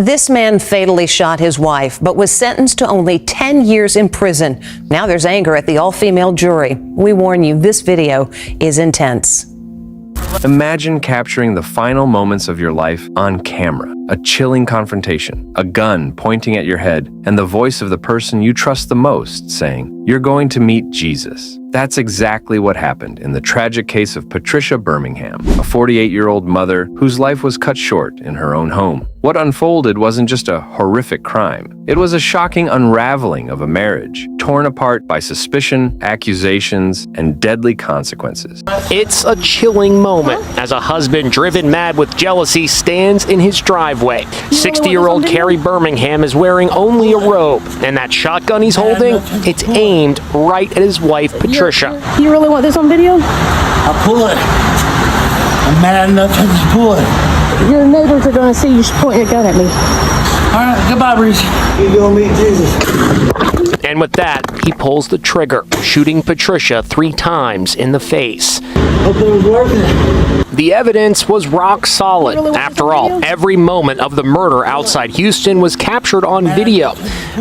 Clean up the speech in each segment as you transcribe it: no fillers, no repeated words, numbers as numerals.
This man fatally shot his wife, but was sentenced to only 10 years in prison. Now there's anger at the all-female jury. We warn you, this video is intense. Imagine capturing the final moments of your life on camera. A chilling confrontation, a gun pointing at your head, and the voice of the person you trust the most saying, "You're going to meet Jesus." That's exactly what happened in the tragic case of Patricia Birmingham, a 48-year-old mother whose life was cut short in her own home. What unfolded wasn't just a horrific crime. It was a shocking unraveling of a marriage, torn apart by suspicion, accusations, and deadly consequences. It's a chilling moment as a husband driven mad with jealousy stands in his driveway. 60-year-old Carey Birmingham is wearing only a robe, and that shotgun he's holding, it's aimed right at his wife, Patricia. You really want this on video? I'll pull it. I'm mad enough to pull it. Your neighbors are going to see you pointing a gun at me. All right, goodbye, Breeze. You're going to meet Jesus. And with that, he pulls the trigger, shooting Patricia 3 times in the face. Hope it was worth it. The evidence was rock solid. After all, every moment of the murder outside Houston was captured on video.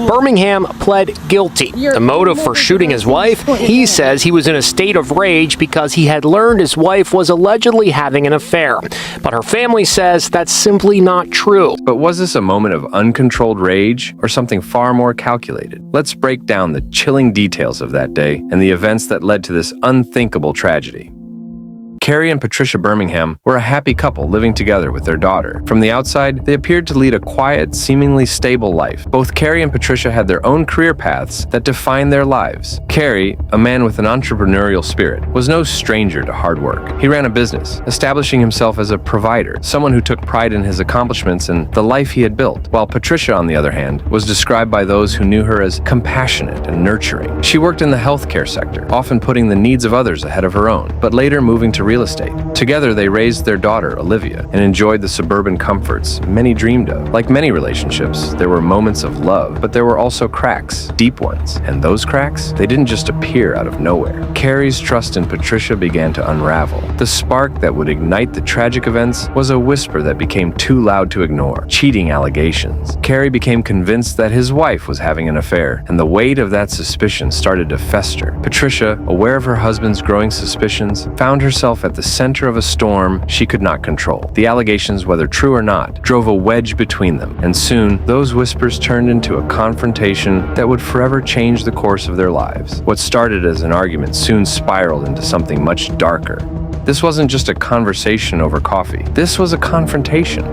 Birmingham pled guilty. The motive for shooting his wife? He says he was in a state of rage because he had learned his wife was allegedly having an affair. But her family says that's simply not true. But was this a moment of uncontrolled rage or something far more calculated? Let's break down the chilling details of that day and the events that led to this unthinkable tragedy. Carey and Patricia Birmingham were a happy couple living together with their daughter. From the outside, they appeared to lead a quiet, seemingly stable life. Both Carey and Patricia had their own career paths that defined their lives. Carey, a man with an entrepreneurial spirit, was no stranger to hard work. He ran a business, establishing himself as a provider, someone who took pride in his accomplishments and the life he had built. While Patricia, on the other hand, was described by those who knew her as compassionate and nurturing. She worked in the healthcare sector, often putting the needs of others ahead of her own, but later moving to real estate. Together, they raised their daughter, Olivia, and enjoyed the suburban comforts many dreamed of. Like many relationships, there were moments of love, but there were also cracks, deep ones. And those cracks, they didn't just appear out of nowhere. Carey's trust in Patricia began to unravel. The spark that would ignite the tragic events was a whisper that became too loud to ignore. Cheating allegations. Carey became convinced that his wife was having an affair, and the weight of that suspicion started to fester. Patricia, aware of her husband's growing suspicions, found herself at the center of a storm she could not control. The allegations, whether true or not, drove a wedge between them, and soon those whispers turned into a confrontation that would forever change the course of their lives. What started as an argument soon spiraled into something much darker. This wasn't just a conversation over coffee. This was a confrontation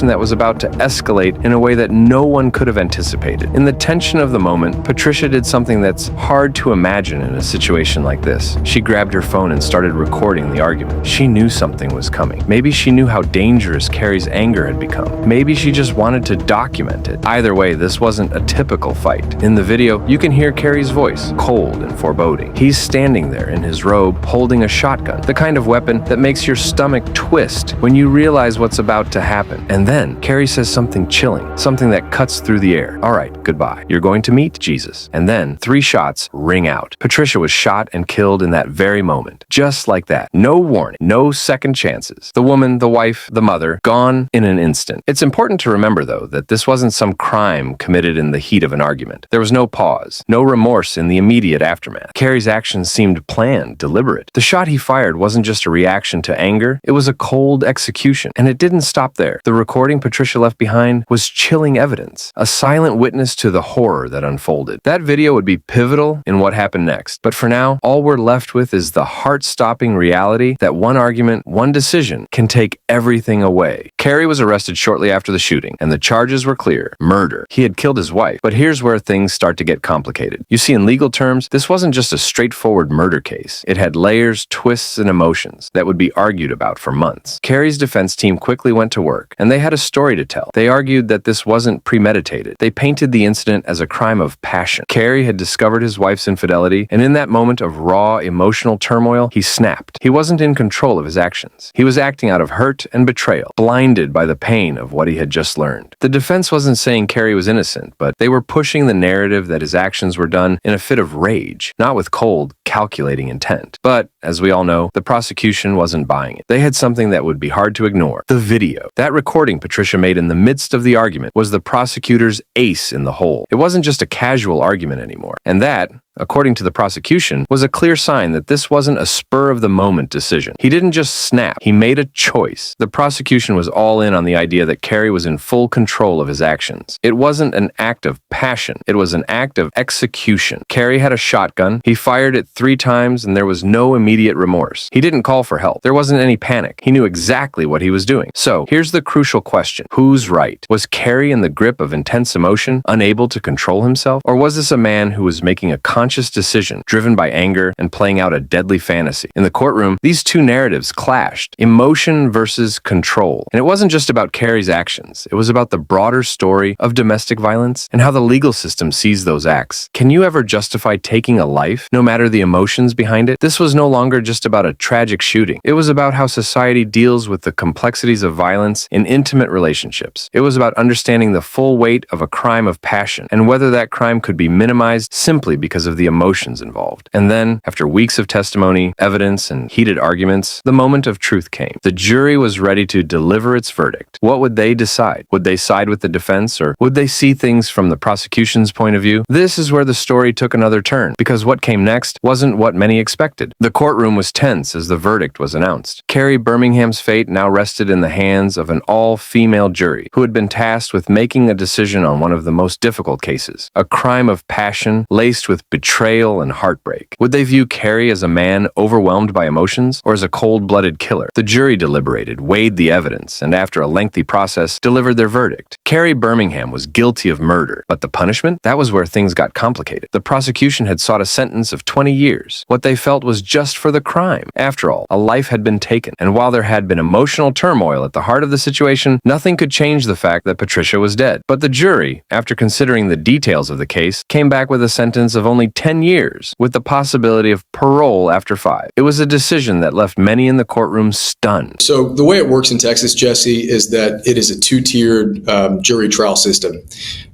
that was about to escalate in a way that no one could have anticipated. In the tension of the moment, Patricia did something that's hard to imagine in a situation like this. She grabbed her phone and started recording the argument. She knew something was coming. Maybe she knew how dangerous Carey's anger had become. Maybe she just wanted to document it. Either way, this wasn't a typical fight. In the video, you can hear Carey's voice, cold and foreboding. He's standing there in his robe, holding a shotgun, the kind of weapon that makes your stomach twist when you realize what's about to happen. And then Carey says something chilling, something that cuts through the air. "All right, goodbye. You're going to meet Jesus." And then 3 shots ring out. Patricia was shot and killed in that very moment. Just like that. No warning, no second chances. The woman, the wife, the mother, gone in an instant. It's important to remember, though, that this wasn't some crime committed in the heat of an argument. There was no pause, no remorse in the immediate aftermath. Carey's actions seemed planned, deliberate. The shot he fired wasn't just a reaction to anger, it was a cold execution. And it didn't stop there. The recording Patricia left behind was chilling evidence, a silent witness to the horror that unfolded. That video would be pivotal in what happened next. But for now, all we're left with is the heart-stopping reality that one argument, one decision can take everything away. Carey was arrested shortly after the shooting, and the charges were clear: murder. He had killed his wife. But here's where things start to get complicated. You see, in legal terms, this wasn't just a straightforward murder case. It had layers, twists, and emotions that would be argued about for months. Carey's defense team quickly went to work, and they had a story to tell. They argued that this wasn't premeditated. They painted the incident as a crime of passion. Carey had discovered his wife's infidelity, and in that moment of raw, emotional turmoil, he snapped. He wasn't in control of his actions. He was acting out of hurt and betrayal, blinded by the pain of what he had just learned. The defense wasn't saying Carey was innocent, but they were pushing the narrative that his actions were done in a fit of rage, not with cold, calculating intent. But, as we all know, the prosecution wasn't buying it. They had something that would be hard to ignore: the video. That recording Patricia made in the midst of the argument was the prosecutor's ace in the hole. It wasn't just a casual argument anymore. And that, according to the prosecution, was a clear sign that this wasn't a spur-of-the-moment decision. He didn't just snap, he made a choice. The prosecution was all in on the idea that Carey was in full control of his actions. It wasn't an act of passion, it was an act of execution. Carey had a shotgun, he fired it 3 times, and there was no immediate remorse. He didn't call for help. There wasn't any panic. He knew exactly what he was doing. So, here's the crucial question. Who's right? Was Carey in the grip of intense emotion, unable to control himself? Or was this a man who was making a conscious decision, driven by anger and playing out a deadly fantasy? In the courtroom, these two narratives clashed: emotion versus control. And it wasn't just about Carey's actions. It was about the broader story of domestic violence and how the legal system sees those acts. Can you ever justify taking a life, no matter the emotions behind it? This was no longer just about a tragic shooting. It was about how society deals with the complexities of violence in intimate relationships. It was about understanding the full weight of a crime of passion and whether that crime could be minimized simply because of the emotions involved. And then, after weeks of testimony, evidence, and heated arguments, the moment of truth came. The jury was ready to deliver its verdict. What would they decide? Would they side with the defense, or would they see things from the prosecution's point of view? This is where the story took another turn, because what came next wasn't what many expected. The courtroom was tense as the verdict was announced. Carey Birmingham's fate now rested in the hands of an all-female jury who had been tasked with making a decision on one of the most difficult cases, a crime of passion laced with betrayal and heartbreak. Would they view Carey as a man overwhelmed by emotions, or as a cold-blooded killer? The jury deliberated, weighed the evidence, and after a lengthy process, delivered their verdict. Carey Birmingham was guilty of murder, but the punishment? That was where things got complicated. The prosecution had sought a sentence of 20 years. What they felt was just for the crime. After all, a life had been taken, and while there had been emotional turmoil at the heart of the situation, nothing could change the fact that Patricia was dead. But the jury, after considering the details of the case, came back with a sentence of only 10 years, with the possibility of parole after 5. It was a decision that left many in the courtroom stunned. So the way it works in Texas, Jesse, is that it is a 2-tiered jury trial system.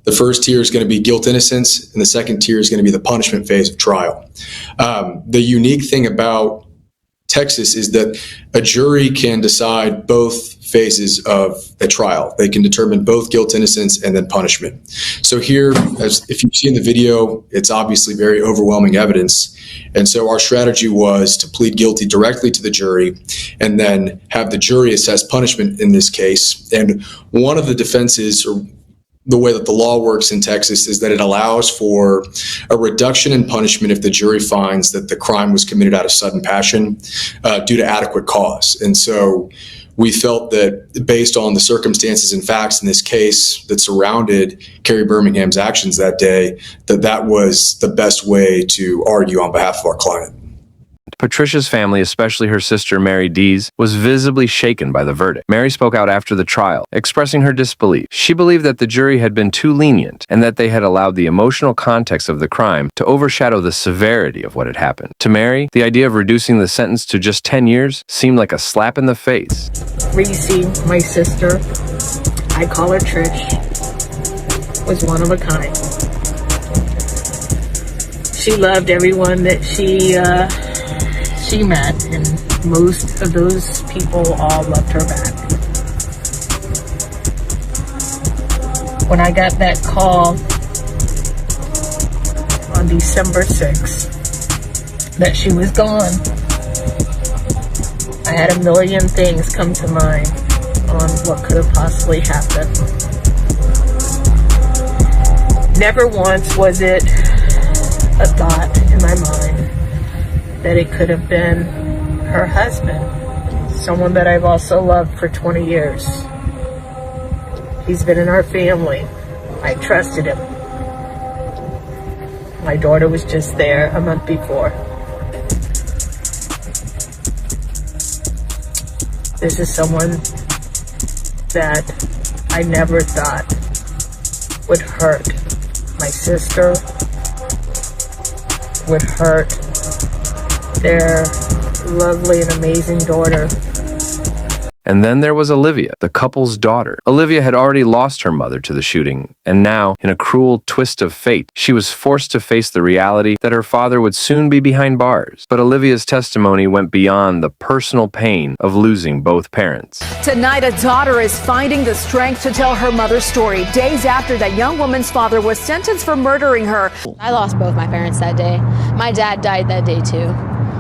The first tier is going to be guilt innocence, and the second tier is going to be the punishment phase of trial. The unique thing about Texas is that a jury can decide both phases of a trial. They can determine both guilt, innocence, and then punishment. So here, as if you see in the video, it's obviously very overwhelming evidence. And so our strategy was to plead guilty directly to the jury and then have the jury assess punishment in this case. And one of the defenses, or the way that the law works in Texas, is that it allows for a reduction in punishment if the jury finds that the crime was committed out of sudden passion due to adequate cause. And so we felt that based on the circumstances and facts in this case that surrounded Carey Birmingham's actions that day, that was the best way to argue on behalf of our client. Patricia's family, especially her sister Mary Dees, was visibly shaken by the verdict. Mary spoke out after the trial, expressing her disbelief. She believed that the jury had been too lenient and that they had allowed the emotional context of the crime to overshadow the severity of what had happened. To Mary, the idea of reducing the sentence to just 10 years seemed like a slap in the face. Reese, my sister, I call her Trish, was one of a kind. She loved everyone that she met, and most of those people all loved her back. When I got that call on December 6th that she was gone, I had a million things come to mind on what could have possibly happened. Never once was it a thought in my mind that it could have been her husband, someone that I've also loved for 20 years. He's been in our family. I trusted him. My daughter was just there a month before. This is someone that I never thought would hurt my sister, would hurt their lovely and amazing daughter. And then there was Olivia, the couple's daughter. Olivia had already lost her mother to the shooting, and now, in a cruel twist of fate, she was forced to face the reality that her father would soon be behind bars. But Olivia's testimony went beyond the personal pain of losing both parents. Tonight, a daughter is finding the strength to tell her mother's story days after that young woman's father was sentenced for murdering her. I lost both my parents that day. My dad died that day too,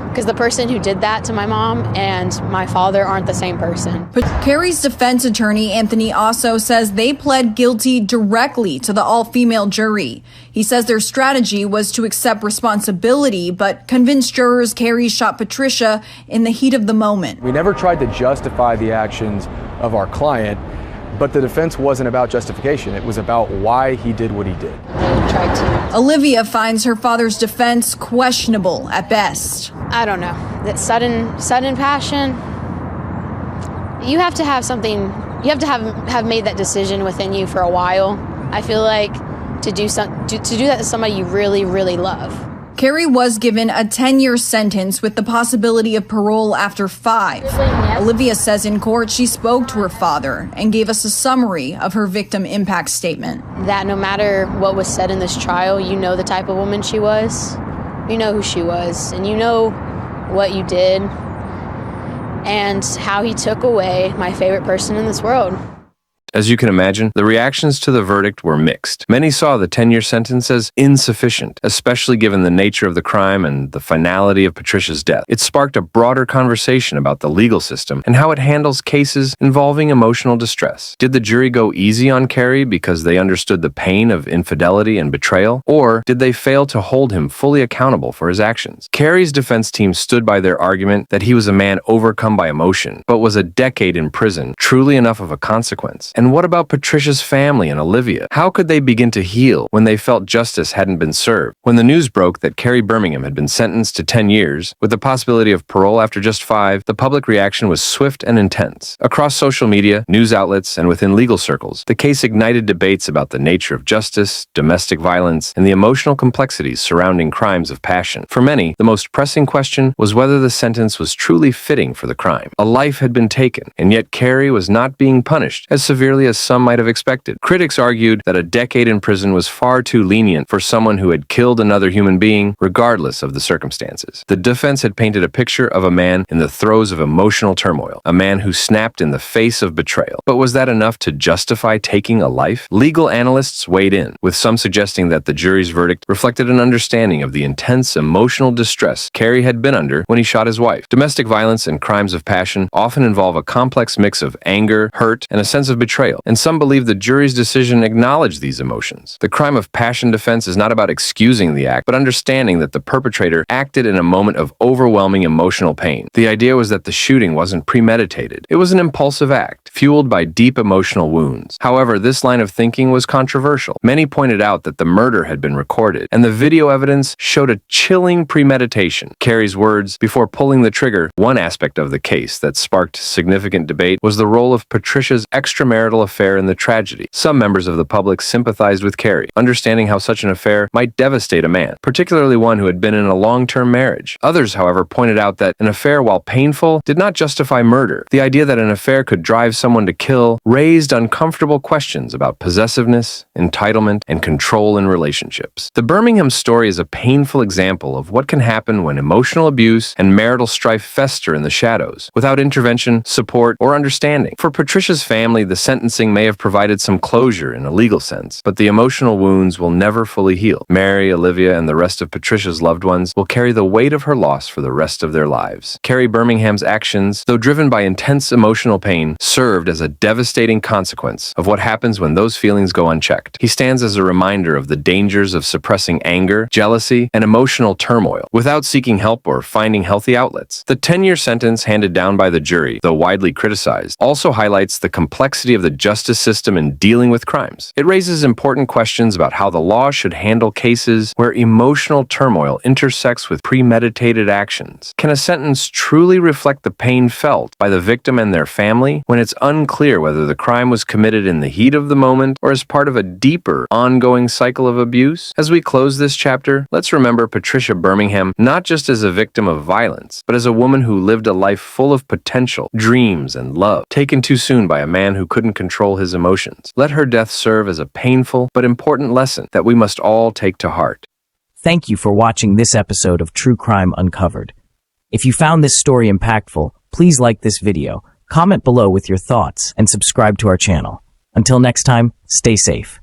because the person who did that to my mom and my father aren't the same person. But Carey's defense attorney, Anthony Osso, says they pled guilty directly to the all-female jury. He says their strategy was to accept responsibility, but convince jurors Carey shot Patricia in the heat of the moment. We never tried to justify the actions of our client, but the defense wasn't about justification. It was about why he did what he did. Tried to. Olivia finds her father's defense questionable at best. I don't know. That sudden passion. You have to have something. You have to have made that decision within you for a while. I feel like to do that to somebody you really, really love. Carey was given a 10-year sentence with the possibility of parole after 5. Olivia says in court she spoke to her father and gave us a summary of her victim impact statement. That no matter what was said in this trial, you know the type of woman she was, you know who she was, and you know what you did and how he took away my favorite person in this world. As you can imagine, the reactions to the verdict were mixed. Many saw the 10-year sentence as insufficient, especially given the nature of the crime and the finality of Patricia's death. It sparked a broader conversation about the legal system and how it handles cases involving emotional distress. Did the jury go easy on Carey because they understood the pain of infidelity and betrayal? Or did they fail to hold him fully accountable for his actions? Carey's defense team stood by their argument that he was a man overcome by emotion, but was a decade in prison truly enough of a consequence? And what about Patricia's family and Olivia? How could they begin to heal when they felt justice hadn't been served? When the news broke that Carey Birmingham had been sentenced to 10 years, with the possibility of parole after just 5, the public reaction was swift and intense. Across social media, news outlets, and within legal circles, the case ignited debates about the nature of justice, domestic violence, and the emotional complexities surrounding crimes of passion. For many, the most pressing question was whether the sentence was truly fitting for the crime. A life had been taken, and yet Carey was not being punished as severely as some might have expected. Critics argued that a decade in prison was far too lenient for someone who had killed another human being, regardless of the circumstances. The defense had painted a picture of a man in the throes of emotional turmoil, a man who snapped in the face of betrayal. But was that enough to justify taking a life? Legal analysts weighed in, with some suggesting that the jury's verdict reflected an understanding of the intense emotional distress Carey had been under when he shot his wife. Domestic violence and crimes of passion often involve a complex mix of anger, hurt, and a sense of betrayal. And some believe the jury's decision acknowledged these emotions. The crime of passion defense is not about excusing the act, but understanding that the perpetrator acted in a moment of overwhelming emotional pain. The idea was that the shooting wasn't premeditated. It was an impulsive act, fueled by deep emotional wounds. However, this line of thinking was controversial. Many pointed out that the murder had been recorded, and the video evidence showed a chilling premeditation. Carey's words before pulling the trigger. One aspect of the case that sparked significant debate was the role of Patricia's extramarital affair in the tragedy. Some members of the public sympathized with Carey, understanding how such an affair might devastate a man, particularly one who had been in a long-term marriage. Others, however, pointed out that an affair, while painful, did not justify murder. The idea that an affair could drive someone to kill raised uncomfortable questions about possessiveness, entitlement, and control in relationships. The Birmingham story is a painful example of what can happen when emotional abuse and marital strife fester in the shadows, without intervention, support, or understanding. For Patricia's family, the sentencing may have provided some closure in a legal sense, but the emotional wounds will never fully heal. Mary, Olivia, and the rest of Patricia's loved ones will carry the weight of her loss for the rest of their lives. Carey Birmingham's actions, though driven by intense emotional pain, served as a devastating consequence of what happens when those feelings go unchecked. He stands as a reminder of the dangers of suppressing anger, jealousy, and emotional turmoil without seeking help or finding healthy outlets. The 10-year sentence handed down by the jury, though widely criticized, also highlights the complexity of the justice system in dealing with crimes. It raises important questions about how the law should handle cases where emotional turmoil intersects with premeditated actions. Can a sentence truly reflect the pain felt by the victim and their family when it's unclear whether the crime was committed in the heat of the moment or as part of a deeper, ongoing cycle of abuse? As we close this chapter, let's remember Patricia Birmingham not just as a victim of violence, but as a woman who lived a life full of potential, dreams, and love, taken too soon by a man who couldn't control his emotions. Let her death serve as a painful but important lesson that we must all take to heart. Thank you for watching this episode of True Crime Uncovered. If you found this story impactful, please like this video, comment below with your thoughts, and subscribe to our channel. Until next time, stay safe.